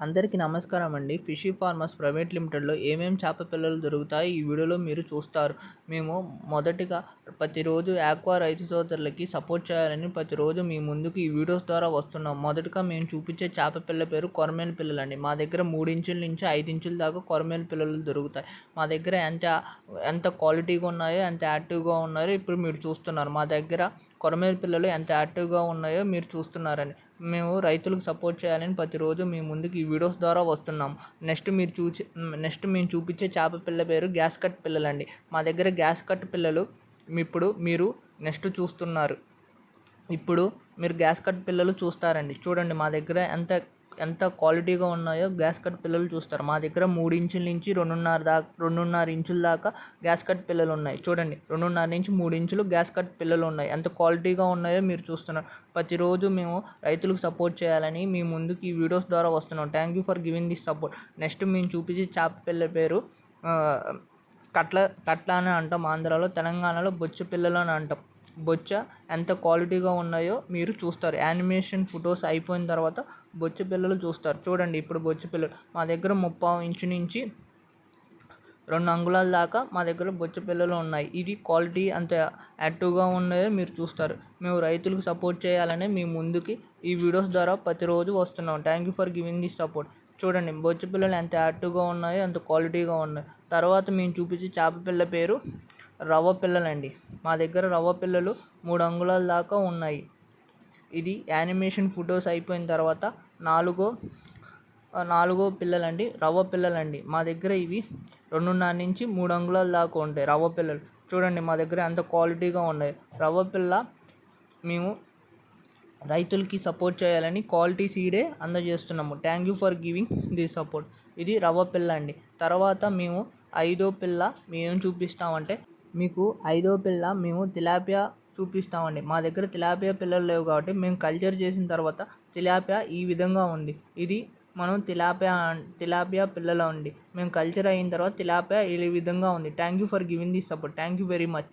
అందరికీ నమస్కారం అండి. ఫిషీ ఫార్మర్స్ ప్రైవేట్ లిమిటెడ్‌లో ఏమేమి చేప పిల్లలు దొరుకుతాయి ఈ వీడియోలో మీరు చూస్తారు. మేము మొదటిగా ప్రతిరోజు ఆక్వా రైతు సోదరులకి సపోర్ట్ చేయాలని ప్రతిరోజు మీ ముందుకు ఈ వీడియోస్ ద్వారా వస్తున్నాం. మొదటగా మేము చూపించే చేప పిల్ల పేరు కొరమేను పిల్లలండి. మా దగ్గర 3 ఇంచుల నుంచి 5 ఇంచుల దాకా కొరమేను పిల్లలు దొరుకుతాయి. మా దగ్గర ఎంత క్వాలిటీగా ఉన్నాయో, ఎంత యాక్టివ్‌గా ఉన్నాయో ఇప్పుడు మీరు చూస్తున్నారు. మా దగ్గర కొరమేను పిల్లలు ఎంత యాక్టివ్‌గా ఉన్నాయో మీరు చూస్తున్నారని. మేము రైతులకు సపోర్ట్ చేయాలని ప్రతిరోజు మీ ముందుకు ఈ వీడియోస్ ద్వారా వస్తున్నాం. నెక్స్ట్ మేము చూపించే చేప పిల్ల పేరు గ్యాస్ కట్ పిల్లలండి. మా దగ్గర గ్యాస్ కట్ పిల్లలు ఇప్పుడు మీరు నెక్స్ట్ చూస్తున్నారు. ఇప్పుడు మీరు గ్యాస్ కట్ పిల్లలు చూస్తారండి. చూడండి మా దగ్గర ఎంత క్వాలిటీగా ఉన్నాయో గ్యాస్ కట్ పిల్లలు చూస్తారు. మా దగ్గర 3 ఇంచుల నుంచి 2.5 ఇంచుల దాకా గ్యాస్ కట్ పిల్లలు ఉన్నాయి. చూడండి 2.5 నుంచి 3 ఇంచులు గ్యాస్ కట్ పిల్లలు ఉన్నాయి. ఎంత క్వాలిటీగా ఉన్నాయో మీరు చూస్తున్నారు. ప్రతిరోజు మేము రైతులకు సపోర్ట్ చేయాలని మీ ముందుకు ఈ వీడియోస్ ద్వారా వస్తున్నాం. Thank you for giving this support. Next మేము చూపించే చేప పిల్ల పేరు కట్ల అని అంటాం ఆంధ్రాలో. తెలంగాణలో బొచ్చు పిల్లలు అని అంటాం. బొచ్చ ఎంత క్వాలిటీగా ఉన్నాయో మీరు చూస్తారు. యానిమేషన్ ఫొటోస్ అయిపోయిన తర్వాత బొచ్చు పిల్లలు చూస్తారు. చూడండి ఇప్పుడు బొచ్చు పిల్లలు మా దగ్గర 3/4 ఇంచు నుంచి 2 అంగుళాల దాకా మా దగ్గర బొచ్చు పిల్లలు ఉన్నాయి. ఇది క్వాలిటీ అంత యాక్టివ్గా ఉన్నాయో మీరు చూస్తారు. మేము రైతులకు సపోర్ట్ చేయాలని మీ ముందుకి ఈ వీడియోస్ ద్వారా ప్రతిరోజు వస్తున్నాం. Thank you for giving this support. చూడండి బొచ్చు పిల్లలు ఎంత యాక్టివ్గా ఉన్నాయో, ఎంత క్వాలిటీగా ఉన్నాయి. తర్వాత మేము చూపించే చేప పిల్ల పేరు రవ్వ పిల్లలండి. మా దగ్గర రవ్వ పిల్లలు 3 అంగుళాల దాకా ఉన్నాయి. ఇది యానిమేషన్ ఫొటోస్ అయిపోయిన తర్వాత నాలుగో పిల్లలండి, రవ్వ పిల్లలండి. మా దగ్గర ఇవి 2.5 నుంచి 3 అంగుళాల దాకా ఉంటాయి రవ్వ పిల్లలు. చూడండి మా దగ్గర ఎంత క్వాలిటీగా ఉన్నాయి. రవ్వ పిల్ల మేము రైతులకి సపోర్ట్ చేయాలని క్వాలిటీ సీడే అందజేస్తున్నాము. Thank you for giving this support. ఇది రవ్వ పిల్ల అండి. తర్వాత మేము ఐదో పిల్ల మేము చూపిస్తామంటే మీకు ఐదో పిల్ల మేము తిలాపియా చూపిస్తామండి. మా దగ్గర తిలాపియా పిల్లలు లేవు కాబట్టి మేము కల్చర్ చేసిన తర్వాత తిలాపియా ఈ విధంగా ఉంది. ఇది మనం తిలాపియా పిల్లలు అండి. మేము కల్చర్ అయిన తర్వాత తిలాపియా ఈ విధంగా ఉంది. Thank you for giving this support. Thank you very much.